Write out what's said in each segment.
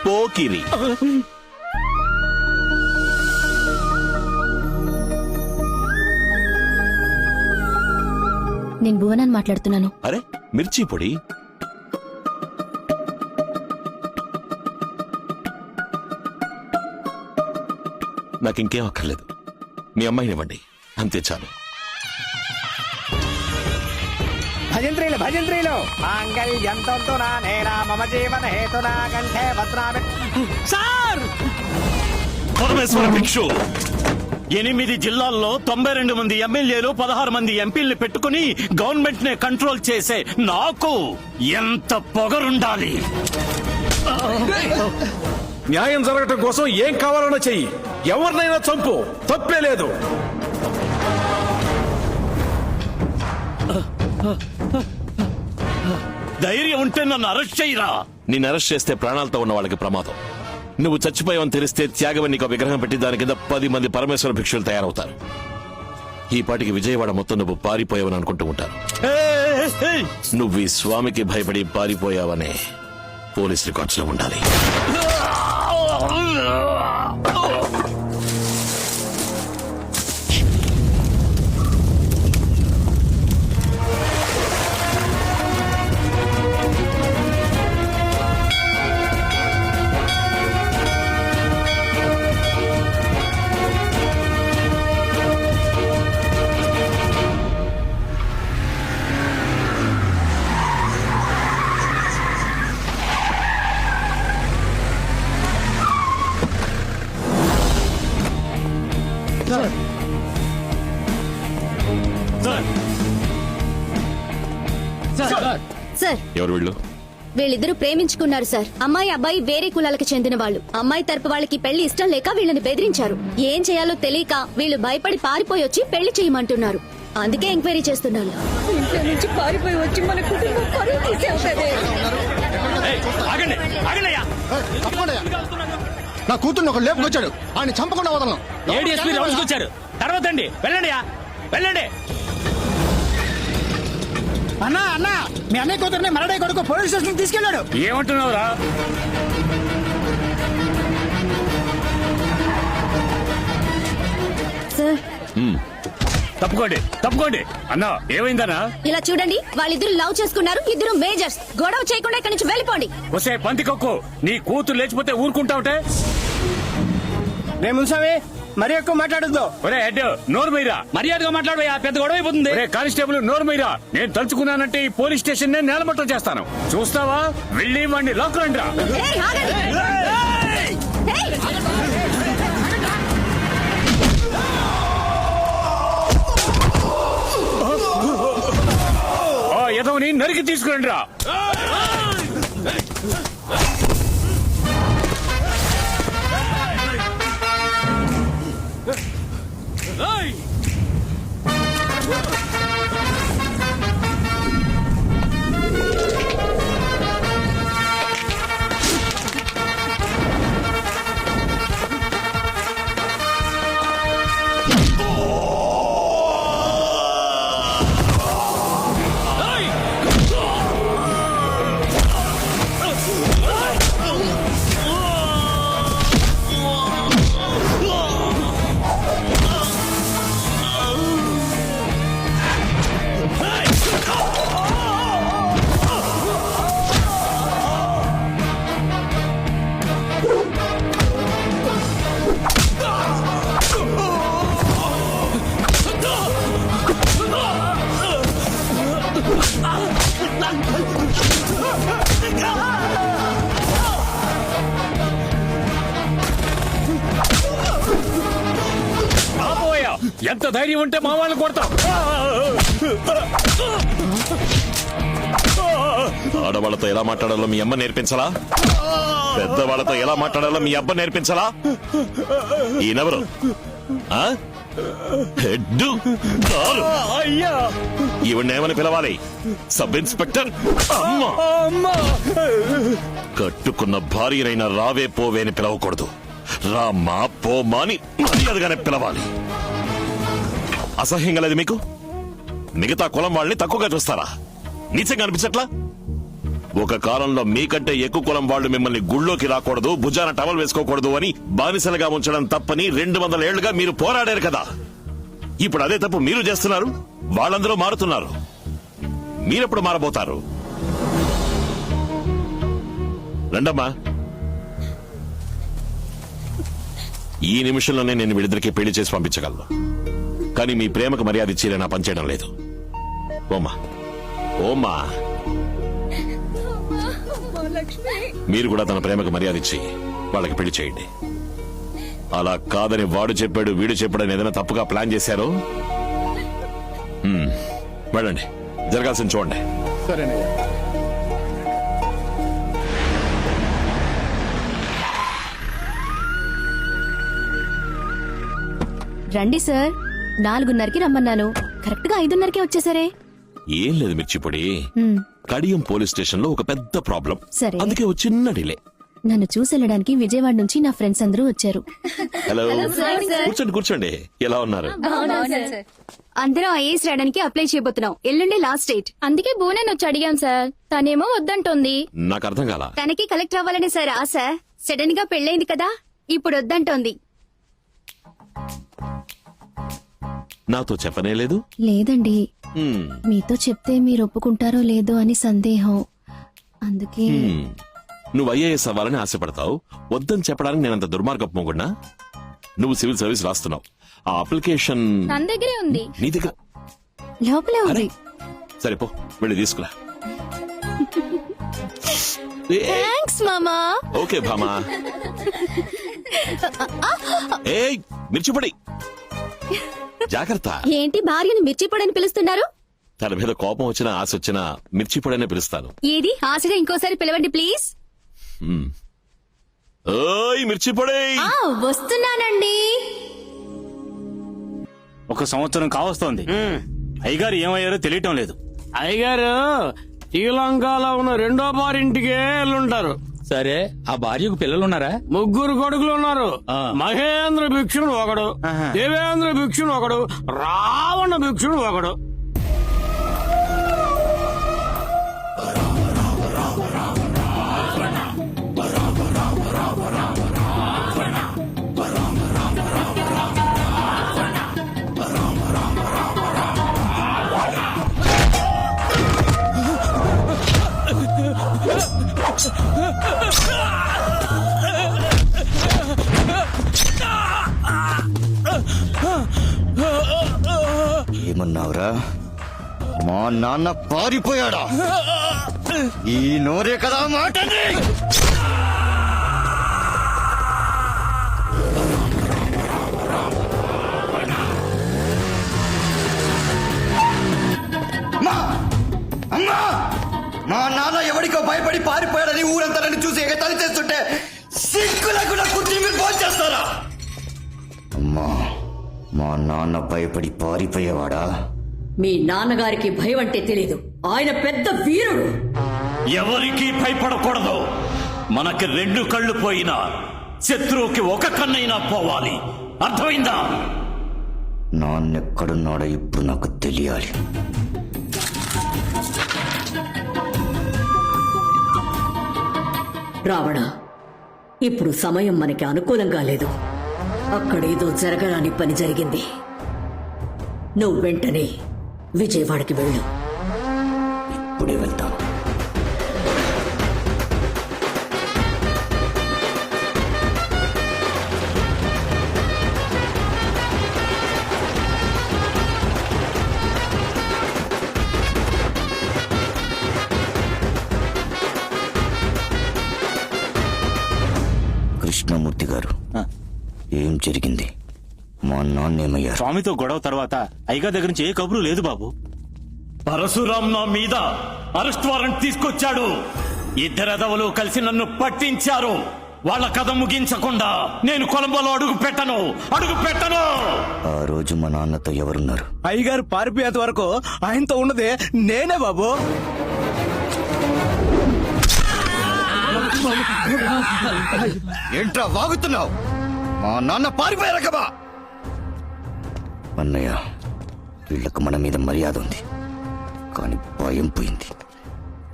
పోకిరి. నేను భువనాన్ని మాట్లాడుతున్నాను. అరే మిర్చి పొడి. నాకింకేం అక్కర్లేదు, మీ అమ్మాయినివ్వండి, అంతే చాలు. భజంత్రీలు భజంత్రీలు మాంగళ్యంతో నేనా మమ జీవన హేతునా కంఠే భద్రామి. సార్ పరమేశ్వర భిక్షు, 8 జిల్లాల్లో 92 మంది ఎమ్మెల్యేలు 16 మంది ఎంపీల్ని పెట్టుకుని గవర్నమెంట్ నే కంట్రోల్ చేసే నాకు ఎంత పొగరుండాలి. న్యాయం జరగటం కోసం ఏం కావాలన్నా చెయ్యి, ఎవరినైనా చంపు, తప్పే లేదు. ధైర్యం ఉంటే నన్ను అరెస్ట్ చేయరా. నిన్ను అరెస్ట్ చేస్తే ప్రాణాలతో ఉన్న వాళ్ళకి ప్రమాదం. నువ్వు చచ్చిపోయావని తెలిస్తే త్యాగవని నీకు విగ్రహం పెట్టి దాని కింద 10 మంది పరమేశ్వర భిక్షులు తయారవుతారు. ఈ పాటికి విజయవాడ మొత్తం నువ్వు పారిపోయావని అనుకుంటూ ఉంటారు. నువ్వు ఈ స్వామికి భయపడి పారిపోయావనే పోలీస్ రికార్డ్స్ లో ఉండాలి. సార్, ఎవరు వీళ్ళు? వీళ్ళిద్దరూ ప్రేమించుకున్నారు సార్. అమ్మాయి అబ్బాయి వేరే కులాలకు చెందిన వాళ్ళు. అమ్మాయి తరపు వాళ్ళకి పెళ్లి ఇష్టం లేక వీళ్ళని బెదిరించారు. ఏం చేయాలో తెలియక వీళ్ళు భయపడి పారిపోయి వచ్చి పెళ్లి చేయమంటున్నారు. అందుకే ఎంక్వైరీ చేస్తున్నాను. ఇంట్లో నుంచి పారిపోయి వచ్చి మన కుటుంబం పరువు తీసేస్తుంది. ఆగండి, ఆగండియ్యా. నా కూతుర్ని ఒక లేపుకొచ్చాడు, ఆయన చంపకుండా వదలను. ఏడీఎస్పీ రౌండ్స్ వచ్చారు. తర్వాత అండి, వెళ్ళండి వెళ్ళండి. అన్నా అన్నా, మీ అన్నయ్య కూతురుని మరడే కొడుకు పోలీస్ స్టేషన్ తీసుకెళ్లాడు. ఏమంటున్నావురా? సార్, తప్పుకోండి తప్పుకోండి. అన్నా ఏమైందన్నా? ఇలా చూడండి, వాళ్ళిద్దరు లవ్ చేసుకున్నారు. ఇద్దరు మేజర్స్. గొడవ చేయకుండా ఇక్కడి నుంచి వెళ్ళిపోండి. వసే పందికొక్కు, నీ కూతురు లేచిపోతే ఊరుకుంటావుటే? రే మున్సామి, మరి ఎక్కువ మాట్లాడద్దు. ఒరే హెడ్, నోరు మీరా. మర్యాదగా మాట్లాడబోయా, పెద్ద గొడవ అయిపోతుంది. కానిస్టేబుల్, నోరు మీరా. నేను తలుచుకున్నానంటే ఈ పోలీస్ స్టేషన్ నేలమట్టం చేస్తాను. చూస్తావా? వెళ్ళి వాడిని లాక్ రండి రా. ఏయ్, ఆగండి. ఏయ్! ఆ ఎదవని నరికి తీసుకురండి రా. ఎంత ధైర్యం ఉంటే మా వాళ్ళని కొడతాం. ఆడవాళ్లతో ఎలా మాట్లాడాలో మీ అమ్మ నేర్పించాలా? పెద్దవాళ్లతో ఎలా మాట్లాడాలో మీ అబ్బ నేర్పించాలా? ఈయనెవరు? హెడ్డు ఈవిడేమని పిలవాలి? Sub inspector? కట్టుకున్న భార్యనైనా రావే పోవే అని పిలవకూడదు. రామ్మా పోమా అని మర్యాదగానే పిలవాలి. అసహ్యంగా లేదు మీకు? మిగతా కులం వాళ్ళని తక్కువగా చూస్తారా? నీచంగా అనిపించట్లా? ఒక కాలంలో మీకంటే ఎక్కువ కులం వాళ్ళు మిమ్మల్ని గుళ్ళోకి రాకూడదు, భుజాన టవల్ వేసుకోకూడదు అని బానిసలుగా ఉంచడం తప్పని 200 ఏళ్లుగా మీరు పోరాడారు కదా. ఇప్పుడు అదే తప్పు మీరు చేస్తున్నారు. వాళ్ళందరూ మారుతున్నారు. మీరెప్పుడు మారబోతారు? రండమ్మా. ఈ నిమిషంలోనే నేను వీళ్ళిద్దరికీ పెళ్లి చేసి పంపించగలను. కానీ మీ ప్రేమకు మర్యాద ఇచ్చి నా పనిచేయడం లేదు. ఓమా ఓమా, మీరు కూడా తన ప్రేమకు మర్యాద ఇచ్చి వాళ్ళకి పెళ్లి చేయండి. అలా కాదని వాడు చెప్పాడు వీడు చెప్పాడని ఏదైనా తప్పుగా ప్లాన్ చేశారో వెళ్ళండి, జరగాల్సింది చూడండి. సరేనయ్యా. రండి సార్, 4:30కి రమ్మన్నాను. కరెక్ట్ గా 5:30కే వచ్చేసరే. ఏం లేదు మిర్చిపొడి, కడియం పోలీస్ స్టేషన్ లో ఒక పెద్ద ప్రాబ్లం. సరే. అందుకే ఒక చిన్న డిలే. నన్ను చూసి వెళ్ళడానికి విజయవాడ నుంచి నా ఫ్రెండ్స్ అందరూ వచ్చారు. హలో, కూర్చోండి కూర్చోండి. ఎలా ఉన్నారు? అందరం ఐఏఎస్ రాయడానికి అప్లై చేయబోతున్నాం. ఎల్లుండి లాస్ట్ డేట్. అందుకే బోనని వచ్చి అడిగాం సార్. తనేమో వద్దంటోంది. నాకు అర్థం కాల. తనకి కలెక్టర్ అవ్వాలని సార్ ఆశ. సడన్ గా పెళ్ళైంది కదా, ఇప్పుడు వద్దంటోంది. నాతో చెప్పనే లేదు. లేదండి, మీతో చెప్తే మీరు ఒప్పుకుంటారో లేదో అని సందేహం. అందుకే నువ్వు ఐఏఎస్ అవ్వాలని ఆశపడతావు. వద్దని చెప్పడానికి నేనంత దుర్మార్గపు మొగుడ్నా? నువ్వు సివిల్ సర్వీస్ రాస్తున్నావు. ఆ అప్లికేషన్ తన దగ్గరే ఉంది. నీ దగ్గర లోపలే ఉంది. సరే పో, వెళ్ళి తీసుకురా. థ్యాంక్స్ మామా. ఓకే భామా. ఏయ్ మిర్చిపొడి, జాగ్రత్త. ఏంటి భార్యను మిర్చిపొడని పిలుస్తున్నారు? తన మీద కోపం వచ్చినా ఆశ వచ్చినా మిర్చిపొడనే పిలుస్తాను. ఏది ఆశగా ఇంకోసారి పిలవండి ప్లీజ్. ఓయ్ మిర్చిపొడి. వస్తున్నానండి. 1 సంవత్సరం కావస్తోంది. అయ్యగారు ఏమయ్యారో తెలియటం లేదు. అయ్యగారు శ్రీలంకలో ఉన్న 2వ బారింటికే వెళ్ళుంటారు. సరే, ఆ భార్యకు పిల్లలున్నారా? 3 కొడుకులు ఉన్నారు. ఆ. మహేంద్ర భిక్షుడు ఒకడు, దేవేంద్ర భిక్షుడు ఒకడు, రావణ భిక్షుడు ఒకడు. ఏమన్నావురా? మా నాన్న పారిపోయాడా? ఈ నోరే కదా మాటని. అమ్మా, మా నాన్న ఎవడికో భయపడి పారిపోయాడని ఊరంతా నన్ను చూసి ఎగతాళి చేస్తుంటే సిగ్గులకు కుర్చీ మీరు ఫోన్ చేస్తారా? అమ్మా, మా నాన్న భయపడి పారిపోయేవాడా? మీ నాన్నగారికి భయం అంటే తెలీదు. ఆయన పెద్ద వీరుడు. ఎవరికి భయపడకూడదు. మనకి 2 కళ్ళు పోయినా శత్రువుకి 1 కన్నైనా పోవాలి. అర్థమైందా? నాన్నెక్కడున్నాడో ఇప్పుడు నాకు తెలియాలి. రావణ, ఇప్పుడు సమయం మనకి అనుకూలంగా లేదు. అక్కడేదో జరగరాని పని జరిగింది. నువ్వు వెంటనే విజయవాడకి వెళ్ళు. ఇప్పుడే వెళ్తాను. కృష్ణమూర్తి గారు, ఏం జరిగింది? మా నాన్నేమయ్యారు? స్వామితో గొడవ తర్వాత అయ్యగారి దగ్గర నుంచి ఏ కబురు లేదు బాబు. పరశురాం నా మీద అరెస్ట్ వారెంట్ తీసుకొచ్చాడు. 2 ఎదవలు కలిసి నన్ను పట్టించారు. వాళ్ళ కథ ముగించకుండా నేను కొలంబోలో అడుగు పెట్టను. ఆ రోజు మా నాన్నతో ఎవరున్నారు? అయ్యగారు పారిపోయేంత వరకు ఆయనతో ఉన్నదే నేనే బాబు. ఏంట్రా వాగుతున్నావు? మా నాన్న పారిపోయారు కదా. అన్నయ్య, వీళ్ళకు మన మీద మర్యాద ఉంది, కానీ భయం పోయింది.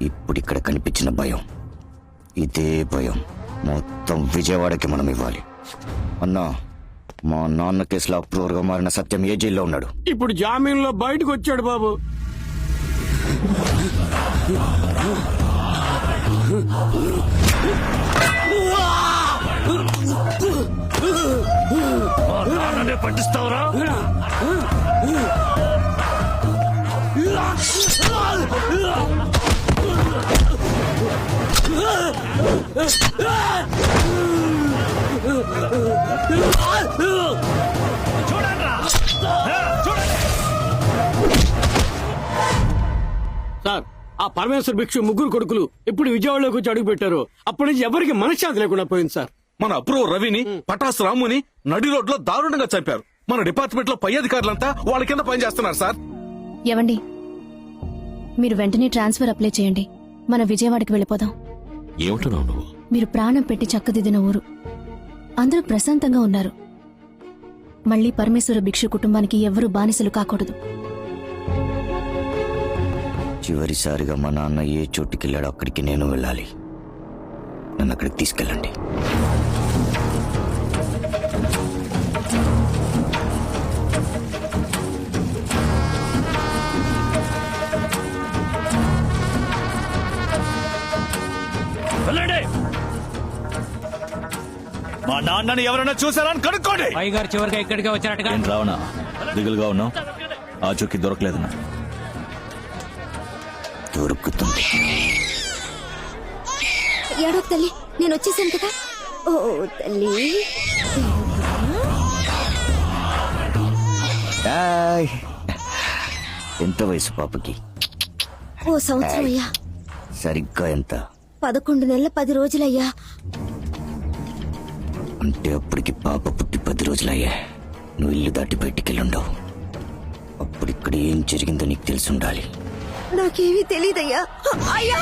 ఇప్పుడు ఇక్కడ కనిపించిన భయం ఇదే భయం మొత్తం విజయవాడకి మనం ఇవ్వాలి. అన్నా, మా నాన్న కేసులో అప్రూవర్ గా మారిన సత్యం ఏ జైల్లో ఉన్నాడు? ఇప్పుడు జామీన్లో బయటకు వచ్చాడు బాబు. పట్టిస్తావురా? సార్, ఆ పరమేశ్వర భిక్షు ముగ్గురు కొడుకులు ఎప్పుడు విజయవాడలోకి వచ్చి అడుగు పెట్టారు అప్పటి నుంచి ఎవరికి మనశ్శాంతి లేకుండా పోయింది సార్. మన అప్రూవర్ రవిని పటాస్ రాముని నడి రోడ్లో దారుణంగా చంపారు. మన డిపార్ట్మెంట్ లో పై అధికారులంతా వాళ్ళ కింద పనిచేస్తున్నారు సార్. ఏవండి, మీరు వెంటనే ట్రాన్స్ఫర్ అప్లై చేయండి. మన విజయవాడకి వెళ్ళిపోదాం. ఏమంటున్నావు నువ్వు? మీరు ప్రాణం పెట్టి చక్కదిద్దిన ఊరు. అందరూ ప్రశాంతంగా ఉన్నారు. మళ్ళీ పరమేశ్వర భిక్షు కుటుంబానికి ఎవ్వరూ బానిసలు కాకూడదు. చివరిసారిగా మా నాన్న ఏ చోటుకి వెళ్ళాడో అక్కడికి నేను వెళ్ళాలి. నన్ను అక్కడికి తీసుకెళ్ళండి. వెళ్ళండి. మా నాన్నని ఎవరైనా చూసారా అని కనుక్కోండి. అయ్యగారు చివరిగా ఇక్కడికే వచ్చారటగా. రావణా, దిగులుగా ఉన్నావు. ఆ చుక్కి దొరకలేదు నా. దొరుకుతుంది. ఏడో తల్లి, నేను వచ్చేసాను కదా. ఓ తల్లి, హాయ్. ఎంత వయసు పాపకి? ఓ సంవత్సరం అయ్యా. సరిగ్గా ఎంత? 11 నెలల 10 రోజులయ్యా. అంటే అప్పటికి పాప పుట్టి 10 రోజులయ్యా. నువ్వు ఇల్లు దాటి బయటికెళ్ళుండవు. అప్పుడు ఇక్కడ ఏం జరిగిందో నీకు తెలిసి ఉండాలి. నాకేమీ తెలీదయ్యా. అయ్యా,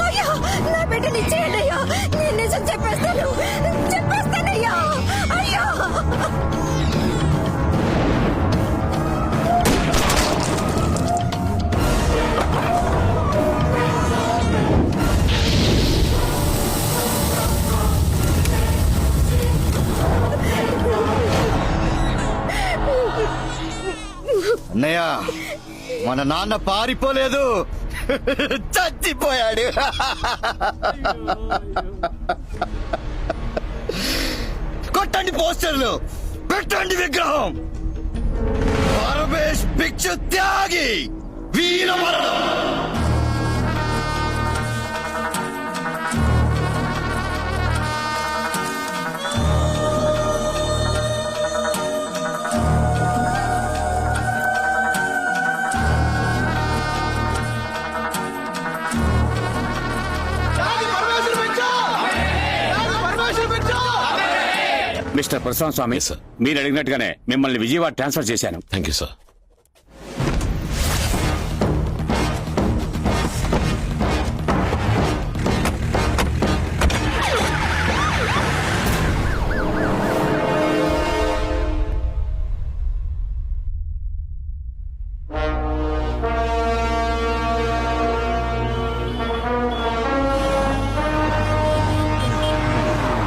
అయ్యా, నా బిడ్డని ఇచ్చేయండి అయ్యా. నేను నిజం చెప్పేస్తానయ్యా. అయ్యా, అన్నయ్య, మన నాన్న పారిపోలేదు, చచ్చిపోయాడు. కొట్టండి పోస్టర్లు, పెట్టండి విగ్రహం. పరమేశ్ భిక్షు త్యాగి వీర మరణం. మిస్టర్ ప్రశాంత్ స్వామి, Yes, sir. మీరు అడిగినట్టుగానే మిమ్మల్ని విజయవాడ ట్రాన్స్ఫర్ చేశాను. Thank you sir.